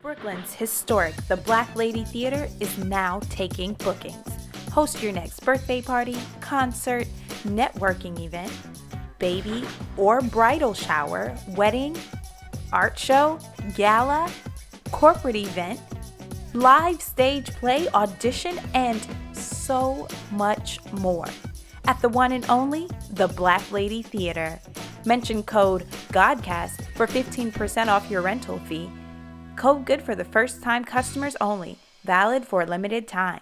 Brooklyn's historic The Black Lady Theater is now taking bookings. Host your next birthday party, concert, networking event, baby or bridal shower, wedding, art show, gala, corporate event, live stage play, audition, and so much more. At the one and only The Black Lady Theater. Mention code GODCAST for 15% off your rental fee. Code good for the first-time customers only. Valid for a limited time.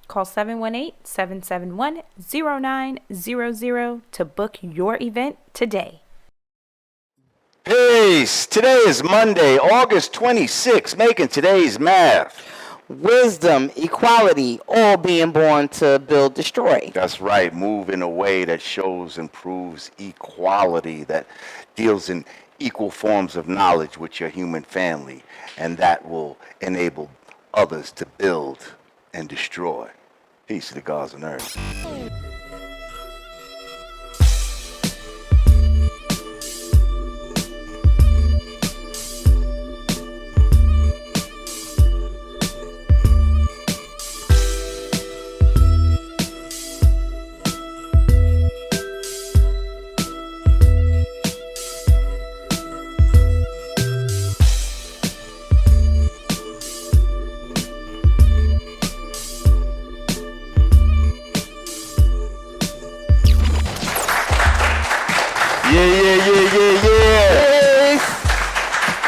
Call 718-771-0900 to book your event today. Peace. Today is Monday, August 26th, making today's math. Wisdom, equality, all being born to build, destroy. That's right. Move in a way that shows and proves equality, that deals in equal forms of knowledge with your human family, and that will enable others to build and destroy. Peace to the gods on earth.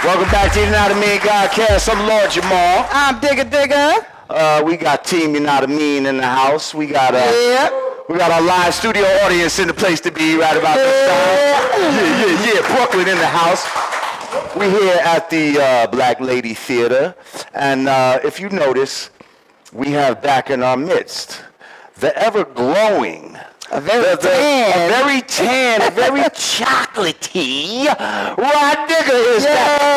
Welcome back to Yanadameen Godcast. I'm Lord Jamar. I'm Digga. We got Team Yanadameen in the house. We got our live studio audience in the place to be right about this time. Yeah. Brooklyn in the house. We're here at the Black Lady Theater, and if you notice, we have back in our midst the ever-growing, a very tan, a very chocolatey Rah Digga is back.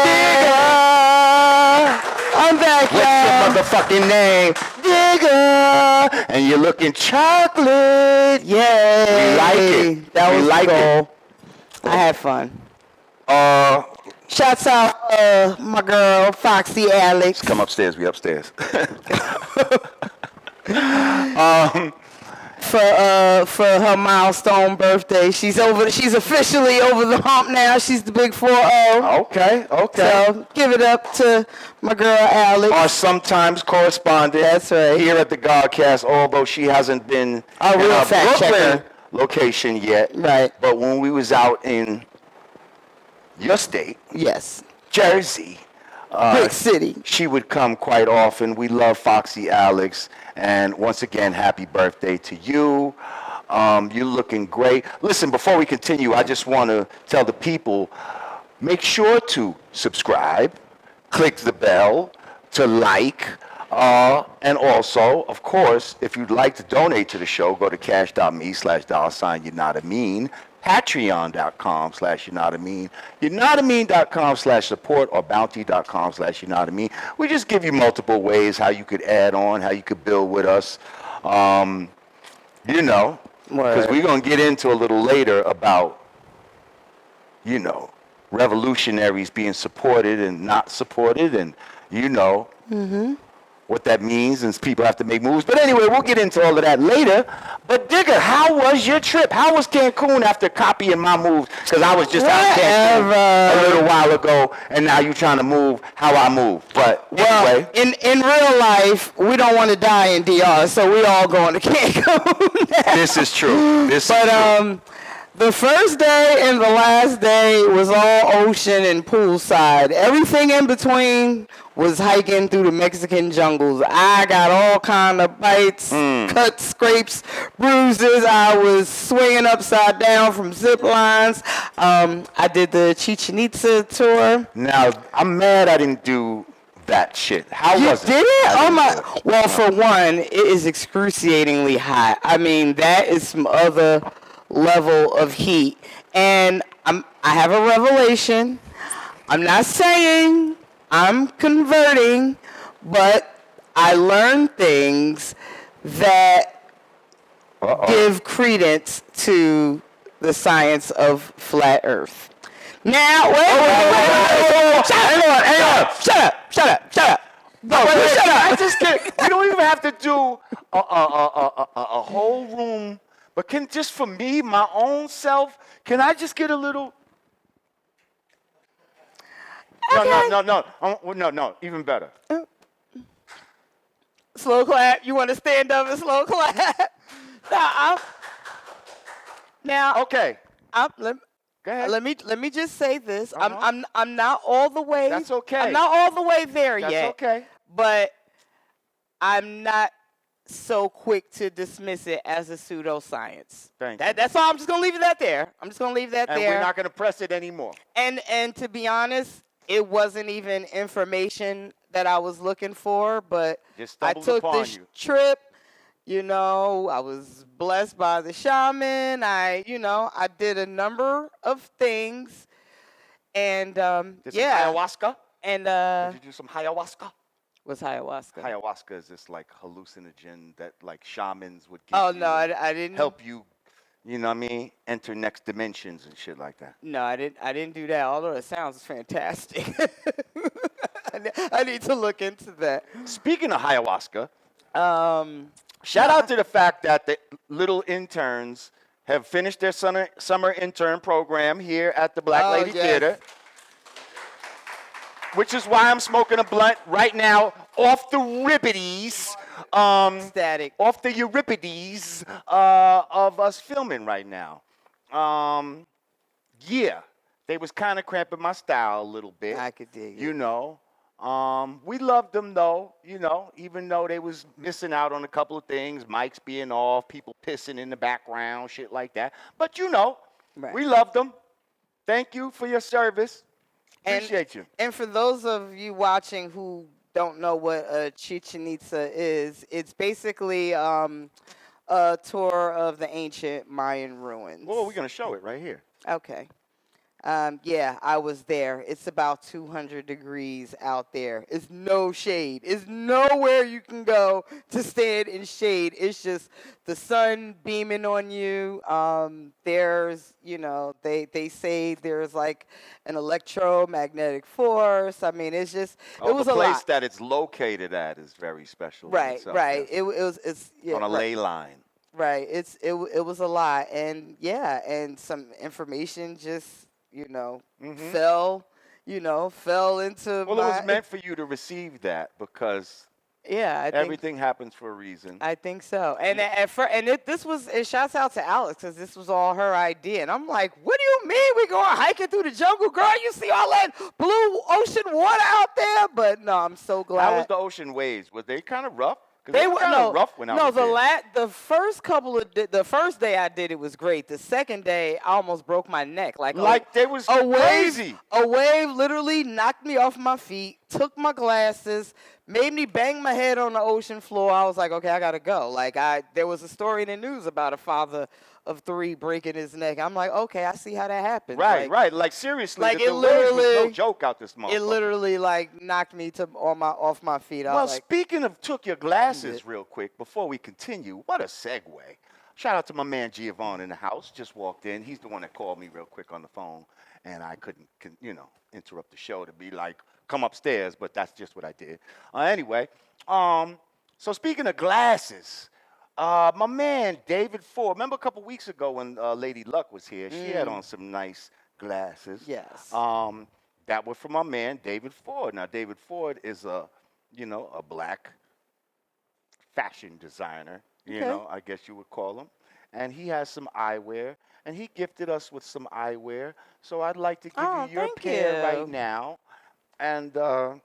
I'm back, What's your motherfucking name? Digga. And you're looking chocolate. Yay. We like it. That was like cool. I had fun. Shouts out my girl, Foxy Alex. Come upstairs. We upstairs. For her milestone birthday. She's officially over the hump now. She's the big 4-0. Okay. So give it up to my girl Alex. Our sometimes correspondent. That's right. Here at the Godcast, although she hasn't been in real our fact Brooklyn checker location yet. Right. But when we was out in your state, Yes. Jersey, Big city. she would come quite often. We love Foxy Alex. And once again, happy birthday to you. You're looking great. Listen, before we continue, I just want to tell the people, make sure to subscribe, click the bell, to like, and also, of course, if you'd like to donate to the show, go to cash.me/$Yanadameen, patreon.com/Yanadameen, Yanadameen.com/support, or bounty.com/Yanadameen. We just give you multiple ways how you could add on, how you could build with us. Because we're going to get into a little later about, revolutionaries being supported and not supported, and what that means, and people have to make moves. But anyway, we'll get into all of that later. But Digga, how was your trip? How was Cancun after copying my moves? Because I was just out Cancun a little while ago, and now you're trying to move how I move. But anyway. In real life, we don't want to die in DR, so we all going to Cancun. This is true. The first day and the last day was all ocean and poolside. Everything in between was hiking through the Mexican jungles. I got all kind of bites, cuts, scrapes, bruises. I was swinging upside down from zip lines. I did the Chichen Itza tour. Now, I'm mad I didn't do that shit. How was it? You did it? Oh my! Well, for one, it is excruciatingly hot. I mean, that is some other level of heat. And I have a revelation. I'm not saying I'm converting, but I learned things that give credence to the science of flat Earth. Now, wait. Shut up. No, Wait, shut shut up. up. I just can't. We don't even have to do a whole room, but can just for me, my own self, can I just get a little? No, even better. Slow clap. You want to stand up and slow clap? Now, Okay, let, go ahead. let me just say this. I'm not all the way. That's okay. I'm not all the way there That's yet. okay. But I'm not so quick to dismiss it as a pseudoscience. Thank you. That's all. I'm just gonna leave it there. I'm just gonna leave that And there. we're not going to press it anymore. And to be honest, it wasn't even information that I was looking for, but Just I stumbled took upon this you. trip. You know, I was blessed by the shaman. I did a number of things, and Did some ayahuasca? And Did you do some ayahuasca? what's ayahuasca? Ayahuasca is this like hallucinogen that like shamans would give Oh you. no, I didn't help you, you know what I mean, enter next dimensions and shit like that. No, I didn't do that. Although it sounds fantastic. I need to look into that. Speaking of ayahuasca, shout out to the fact that the little interns have finished their summer intern program here at the Black Lady Theater. Which is why I'm smoking a blunt right now off the rippities. Static. Off the Euripides of us filming right now. Yeah, they was kind of cramping my style a little bit. I could dig it. You know. We loved them though, you know, even though they was missing out on a couple of things, mics being off, people pissing in the background, shit like that. But you know, we loved them. Thank you for your service. Appreciate you. And for those of you watching who don't know what a Chichen Itza is, it's basically a tour of the ancient Mayan ruins. Well, we're going to show it right here. Okay. Yeah, I was there. It's about 200 degrees out there. It's no shade. It's nowhere you can go to stand in shade. It's just the sun beaming on you. There's, they say there's like an electromagnetic force. I mean, it's just, it was a lot. The place that it's located at is very special. Right. Yes. It's on a ley line. Right. It was a lot. And yeah, and some information just, fell into Well, it was meant for you to receive that because everything happens for a reason. I think so. And it shouts out to Alex because this was all her idea. And I'm like, what do you mean we going hiking through the jungle, girl? You see all that blue ocean water out there? But no, I'm so glad. How was the ocean waves? Were they kind of rough? They were kind of rough when I was there. The first day I did it was great. The second day I almost broke my neck. They was crazy. A wave literally knocked me off my feet, took my glasses, made me bang my head on the ocean floor. I was like, okay, I gotta go. There was a story in the news about a father of 3 breaking his neck. I'm like, okay, I see how that happens. Right. Like seriously, it literally was no joke out this motherfucker. It literally knocked me off my feet. Well, speaking of took your glasses real quick before we continue, what a segue. Shout out to my man Giovanni in the house. Just walked in. He's the one that called me real quick on the phone, and I couldn't interrupt the show to be like, come upstairs, but that's just what I did. Anyway, so speaking of glasses. My man, David Ford. Remember a couple weeks ago when Lady Luck was here? She had on some nice glasses. Yes. That was from my man, David Ford. Now, David Ford is a black fashion designer, I guess you would call him. And he has some eyewear, and he gifted us with some eyewear. So I'd like to give you your pair right now. And I'm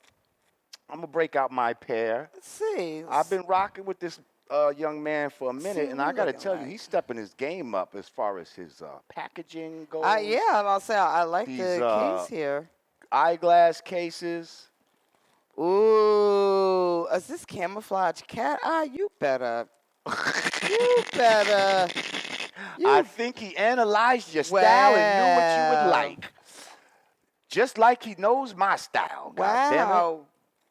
going to break out my pair. Let's see. I've been rocking with this young man for a minute, and I got to tell you, he's stepping his game up as far as his packaging goes. I'll say I like the case here. Eyeglass cases. Ooh, is this camouflage cat eye? You better. I think he analyzed your style and knew what you would like. Just like he knows my style. Wow.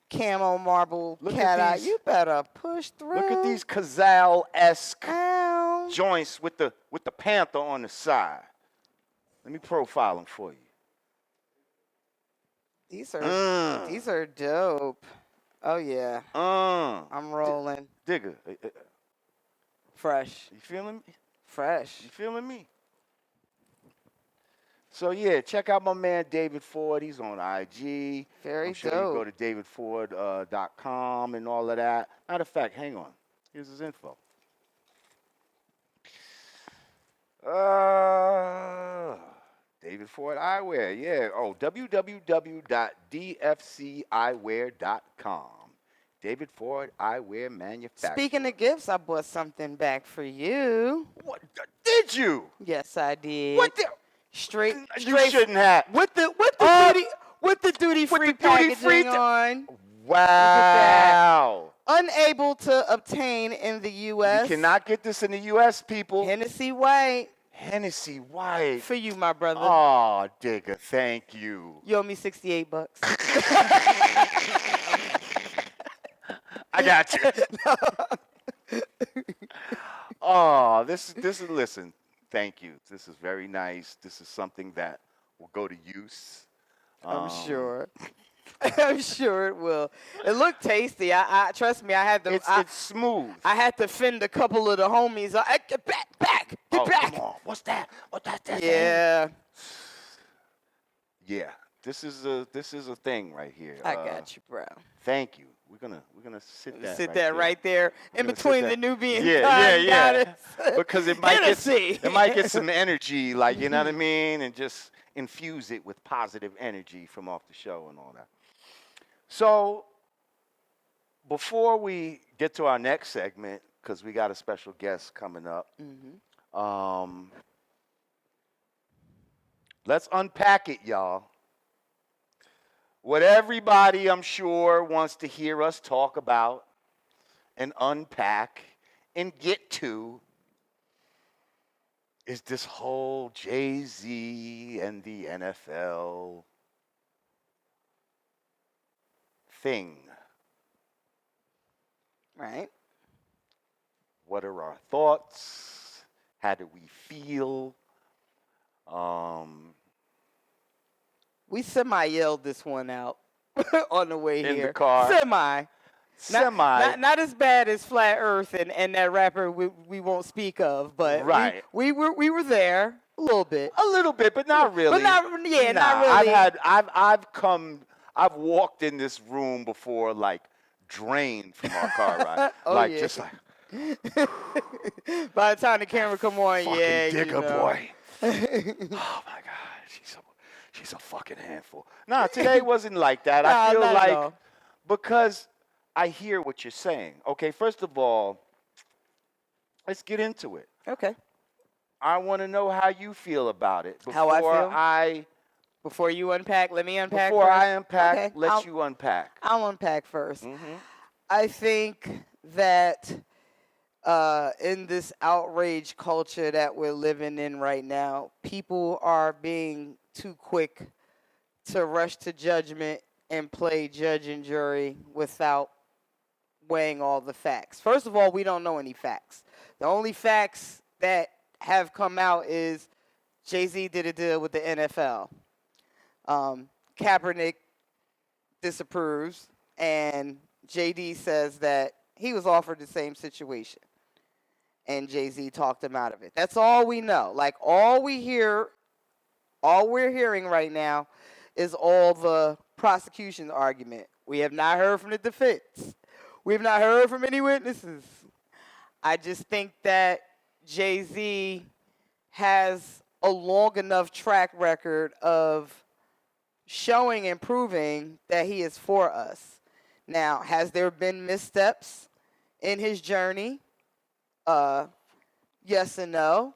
Camo marble cat eye. You better push through. Look at these Cazal-esque joints with the panther on the side. Let me profile them for you. These are dope. Oh yeah, I'm rolling. Digga, Fresh. you feeling me? Fresh. You feeling me? So yeah, check out my man David Ford. He's on IG. Very I'm sure you go dope. to davidford.com and all of that. Matter of fact, hang on. Here's his info. David Ford Eyewear. Yeah. Oh, www.dfceyewear.com. David Ford Eyewear Manufacturer. Speaking of gifts, I bought something back for you. What did you? Yes, I did. What the? Straight. You shouldn't have. With the duty free packaging on. Wow. Unable to obtain in the U.S. You cannot get this in the U.S., people. Hennessy White. Hennessy White. For you, my brother. Oh, Digga, thank you. You owe me $68. I got you. Oh, this is listen. Thank you. This is very nice. This is something that will go to use. I'm sure. I'm sure it will. It looked tasty. I trust me. I had to. It's smooth. I had to fend a couple of the homies. Get back, get back. Come on. What's that? Yeah. Yeah. This is a thing right here. I got you, bro. Thank you. We're gonna sit right there in between the Nubian. Yeah. Because it might get some energy, like, you know what I mean, and just infuse it with positive energy from off the show and all that. So before we get to our next segment, because we got a special guest coming up, let's unpack it, y'all. What everybody, I'm sure, wants to hear us talk about and unpack and get to is this whole Jay-Z and the NFL thing. Right. What are our thoughts? How do we feel? We semi-yelled this one out on the way here. In the car. Semi. Not as bad as Flat Earth and that rapper we won't speak of, but right. we were there a little bit. A little bit, but not really. Not really. I've walked in this room before, like, drained from our car ride. Just like by the time the camera come on, fucking Digga, boy. Oh my God, she's a fucking handful. Nah, today wasn't like that. I feel like because I hear what you're saying. Okay, first of all, let's get into it. Okay. I want to know how you feel about it. How I feel? Before you unpack, let me unpack Before first. I unpack, okay. let you unpack. I'll unpack first. Mm-hmm. I think that in this outrage culture that we're living in right now, people are being too quick to rush to judgment and play judge and jury without weighing all the facts. First of all, we don't know any facts. The only facts that have come out is Jay-Z did a deal with the NFL. Kaepernick disapproves, and JD says that he was offered the same situation, and Jay-Z talked him out of it. That's all we know. Like, all we're hearing right now is all the prosecution argument. We have not heard from the defense. We have not heard from any witnesses. I just think that Jay-Z has a long enough track record of showing and proving that he is for us. Now, has there been missteps in his journey? Yes and no.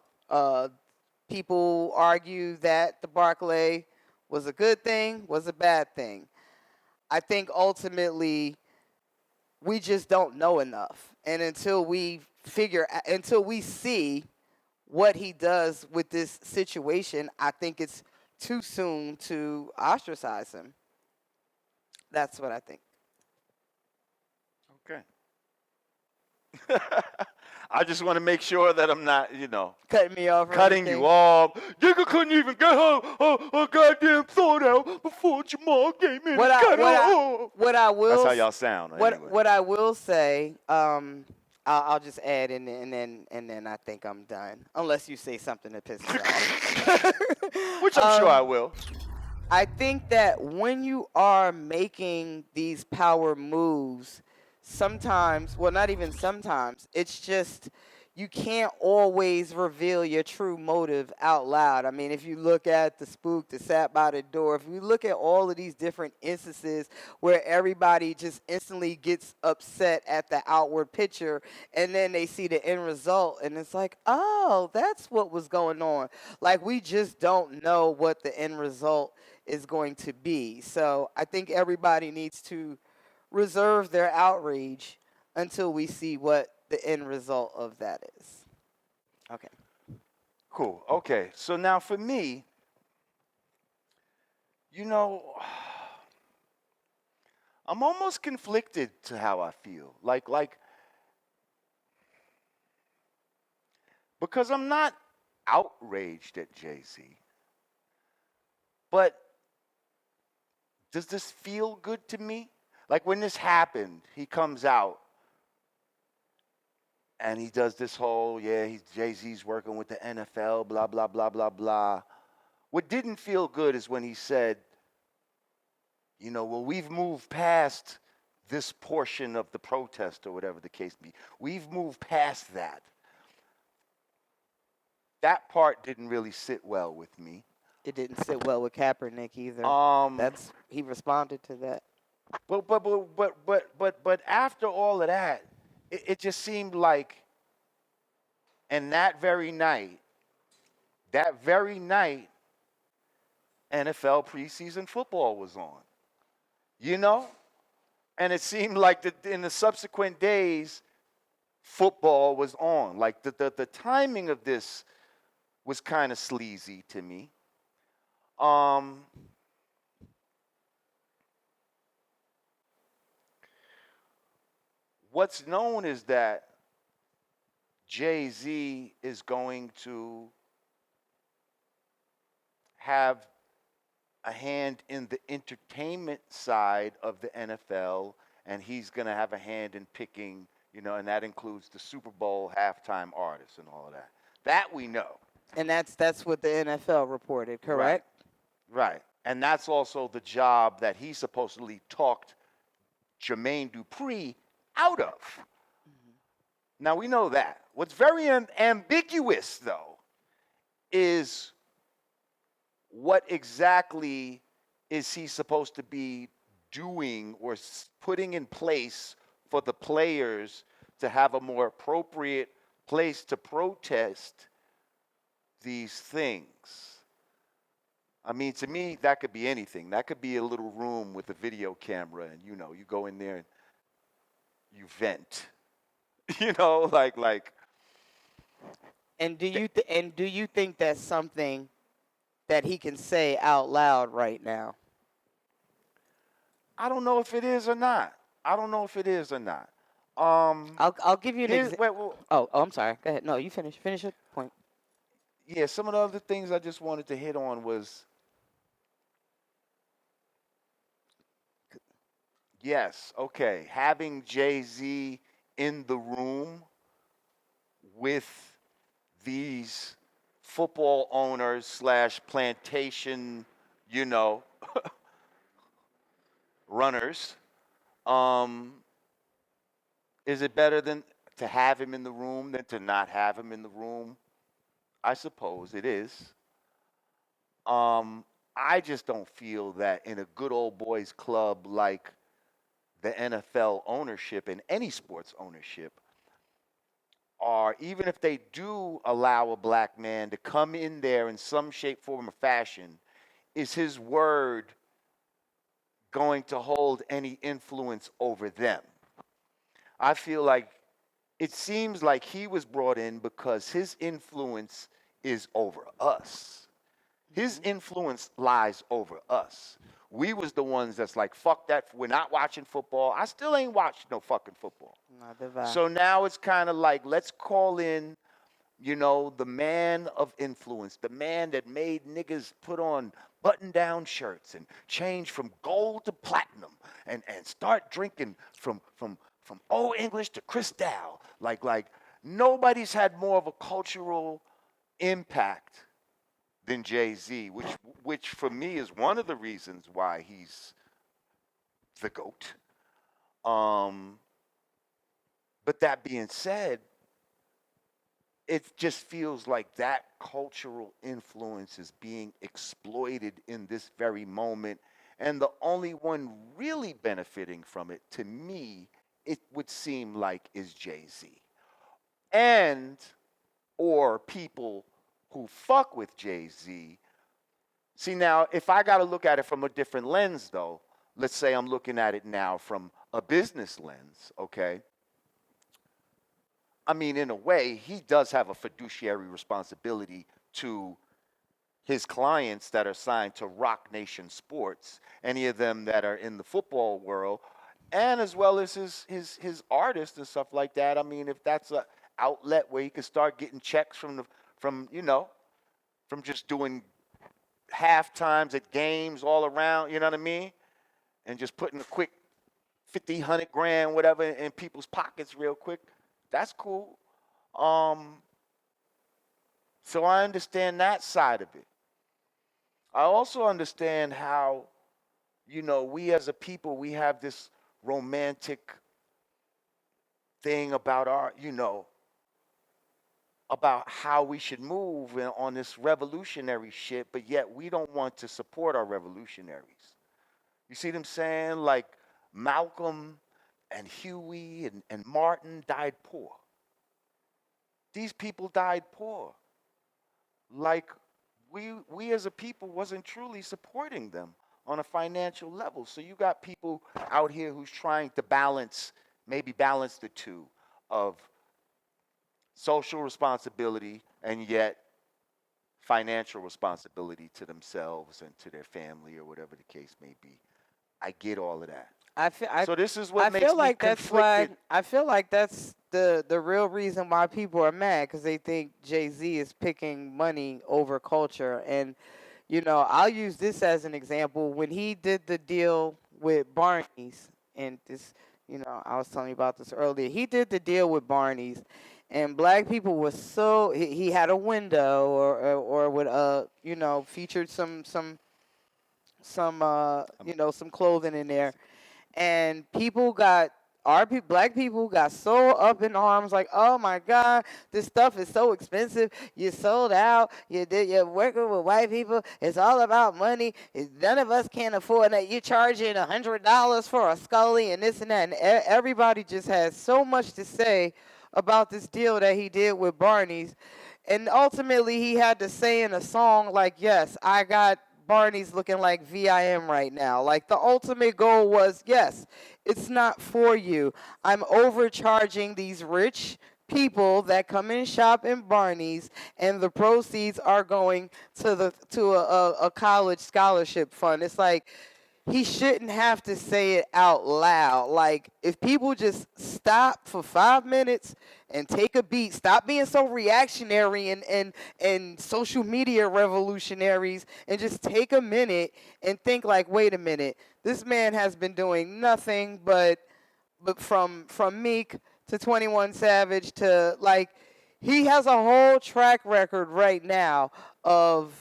People argue that the Barclay was a good thing, was a bad thing. I think ultimately we just don't know enough. And until we see what he does with this situation, I think it's too soon to ostracize him. That's what I think. Okay. I just want to make sure that I'm not, Cutting me off. Or cutting anything. you off. Digga couldn't even get her goddamn thought out before Jamar came in and cut her off. What I will. That's how y'all sound. Anyway. What I will say. I'll just add and then I think I'm done. Unless you say something that pisses me off. Which I'm sure I will. I think that when you are making these power moves, sometimes, well, not even sometimes, it's just you can't always reveal your true motive out loud. I mean, if you look at the spook that sat by the door, if you look at all of these different instances where everybody just instantly gets upset at the outward picture and then they see the end result and it's like, oh, that's what was going on. Like, we just don't know what the end result is going to be. So I think everybody needs to reserve their outrage until we see what the end result of that is. Okay. Cool. Okay. So now for me, I'm almost conflicted to how I feel. Like because I'm not outraged at Jay-Z. But does this feel good to me? Like when this happened, he comes out and he does this whole, Jay-Z's working with the NFL, blah, blah, blah, blah, blah. What didn't feel good is when he said, well, we've moved past this portion of the protest or whatever the case may be. We've moved past that. That part didn't really sit well with me. It didn't sit well with Kaepernick either. He responded to that. But after all of that, it just seemed like, and that very night, NFL preseason football was on, and it seemed like in the subsequent days, football was on. Like the timing of this was kind of sleazy to me. What's known is that Jay-Z is going to have a hand in the entertainment side of the NFL, and he's going to have a hand in picking, and that includes the Super Bowl halftime artists and all of that. That we know. And that's what the NFL reported, correct? Right. And that's also the job that he supposedly talked Jermaine Dupri out of. Mm-hmm. Now, we know that. What's very ambiguous, though, is what exactly is he supposed to be doing or putting in place for the players to have a more appropriate place to protest these things. I mean, to me, that could be anything. That could be a little room with a video camera, and you go in there and you vent. like. And do you think that's something that he can say out loud right now? I don't know if it is or not. I'll give you an example. Oh, I'm sorry. Go ahead. No, you finish. Finish your point. Yeah, some of the other things I just wanted to hit on was, yes, okay, having Jay-Z in the room with these football owners / plantation, runners. Is it better than to have him in the room than to not have him in the room? I suppose it is. I just don't feel that in a good old boys club like the NFL ownership and any sports ownership, or even if they do allow a black man to come in there in some shape, form, or fashion, is his word going to hold any influence over them? I feel like it seems like he was brought in because his influence is over us. His influence lies over us. We was the ones that's like, fuck that. We're not watching football. I still ain't watching no fucking football. Neither have I. So now it's kind of like, let's call in, the man of influence, the man that made niggas put on button-down shirts and change from gold to platinum and start drinking from Old English to Cristal. Like nobody's had more of a cultural impact than Jay-Z, which for me is one of the reasons why he's the GOAT. But that being said, it just feels like that cultural influence is being exploited in this very moment. And the only one really benefiting from it, to me, it would seem like is Jay-Z. And, or people who fuck with Jay-Z. See, now, if I got to look at it from a different lens, though, let's say I'm looking at it now from a business lens, okay? I mean, in a way, he does have a fiduciary responsibility to his clients that are signed to Rock Nation Sports, any of them that are in the football world, and as well as his artists and stuff like that. I mean, if that's an outlet where he can start getting checks from just doing half times at games all around, you know what I mean? And just putting a quick 50, 100 grand, whatever, in people's pockets real quick. That's cool. So I understand that side of it. I also understand how, we as a people, we have this romantic thing about about how we should move on this revolutionary shit, but yet we don't want to support our revolutionaries. You see what I'm saying? Like Malcolm and Huey and Martin died poor. These people died poor. Like we as a people wasn't truly supporting them on a financial level. So you got people out here who's trying to balance the two of social responsibility and yet financial responsibility to themselves and to their family or whatever the case may be. I get all of that. So this is what makes me conflicted. I feel like that's the real reason why people are mad, because they think Jay-Z is picking money over culture. And, I'll use this as an example. When he did the deal with Barneys, and this, I was telling you about this earlier. He did the deal with Barneys, and black people was so he had a window or would featured some clothing in there, and black people got so up in arms, like, oh my God, this stuff is so expensive. You sold out. You're working with white people. It's all about money. None of us can afford that. You're charging $100 for a Scully and this and that. And everybody just has so much to say about this deal that he did with Barneys. And ultimately, he had to say in a song, like, yes, I got Barney's looking like VIM right now. Like, the ultimate goal was, yes, it's not for you. I'm overcharging these rich people that come and shop in Barney's, and the proceeds are going to a college scholarship fund. It's like, he shouldn't have to say it out loud. Like, if people just stop for 5 minutes and take a beat, stop being so reactionary and social media revolutionaries, and just take a minute and think like, wait a minute, this man has been doing nothing but from Meek to 21 Savage to, like, he has a whole track record right now of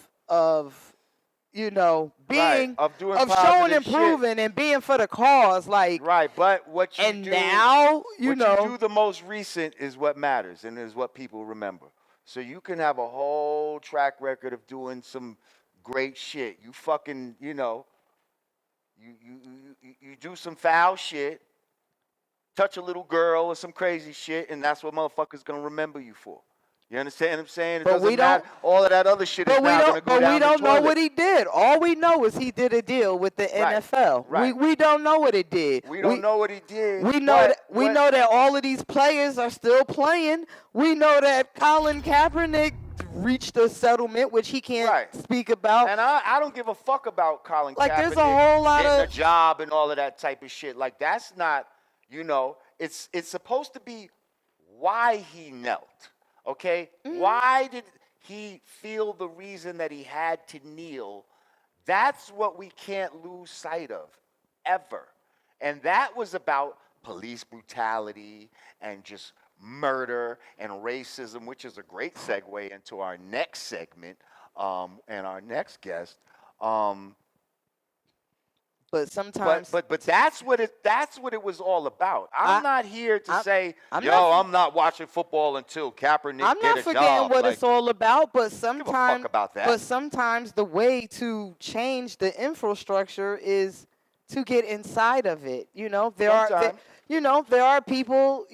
being of showing improving shit and being for the cause, like, right. But what you and do now you do the most recent is what matters and is what people remember. So you can have a whole track record of doing some great shit. You fucking you do some foul shit, touch a little girl or some crazy shit, and that's what motherfuckers gonna remember you for. You understand what I'm saying? It but doesn't matter. All of that other shit is now going to go down the toilet. But we don't know what he did. All we know is he did a deal with the NFL. Right. We don't know what it did. We don't know what he did. We know that all of these players are still playing. We know that Colin Kaepernick reached a settlement, which he can't Right. speak about. And I don't give a fuck about Colin Like, Kaepernick there's a whole lot getting of- a job and all of that type of shit. Like, that's not, it's supposed to be why he knelt, okay? Why did he feel the reason that he had to kneel? That's what we can't lose sight of, ever. And that was about police brutality and just murder and racism, which is a great segue into our next segment and our next guest. But sometimes, But that's what it was all about. I'm not here to say, I'm not watching football until Kaepernick I'm get not a forgetting job. what Like, it's all about. But give a sometimes, fuck about that. but sometimes the way to change the infrastructure is to get inside of it. There Sometimes. there are people.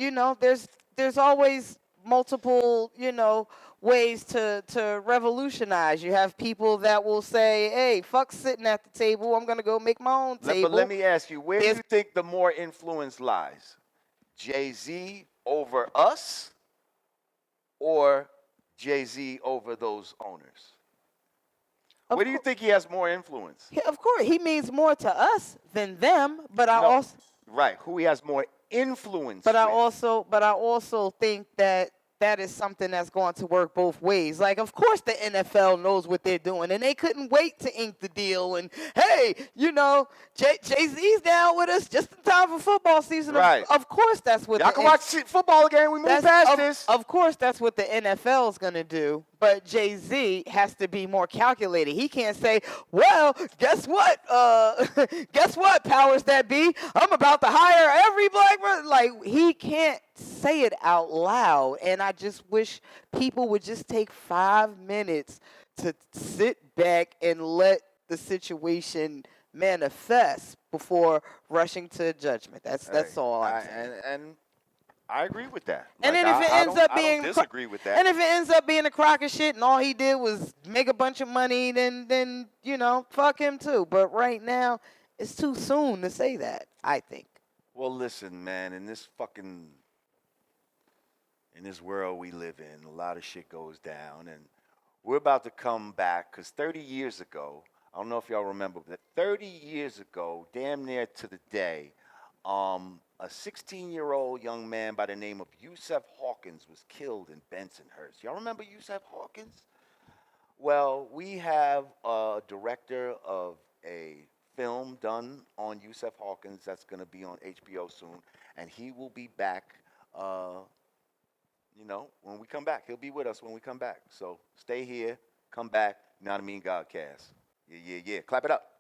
There's always multiple, ways to revolutionize. You have people that will say, hey, fuck sitting at the table. I'm going to go make my own table. But let me ask you, where do you think the more influence lies? Jay-Z over us or Jay-Z over those owners? Where do you think he has more influence? Of course, he means more to us than them, but I also Right, who he has more influence But I with. also think that is something that's going to work both ways. Like, of course, the NFL knows what they're doing, and they couldn't wait to ink the deal. And hey, Jay-Z's down with us just in time for football season. Right. Of course, that's what Y'all can watch football again. We move past this. Of course, that's what the NFL is going to do. But Jay-Z has to be more calculated. He can't say, well, guess what? Guess what, powers that be? I'm about to hire every black person. Like, he can't say it out loud. And I just wish people would just take 5 minutes to sit back and let the situation manifest before rushing to judgment. That's all I'm saying. And I agree with that. And Like, then if it ends up being, I don't disagree with that. And if it ends up being a crock of shit, and all he did was make a bunch of money, then fuck him too. But right now, it's too soon to say that, I think. Well, listen, man. In this world we live in, a lot of shit goes down, and we're about to come back because 30 years ago, I don't know if y'all remember, but 30 years ago, damn near to the day, a 16-year-old young man by the name of Yusef Hawkins was killed in Bensonhurst. Y'all remember Yusef Hawkins? Well, we have a director of a film done on Yusef Hawkins that's going to be on HBO soon, and he will be back, when we come back. He'll be with us when we come back. So stay here, come back, Yanadameen Godcast. Yeah. Clap it up.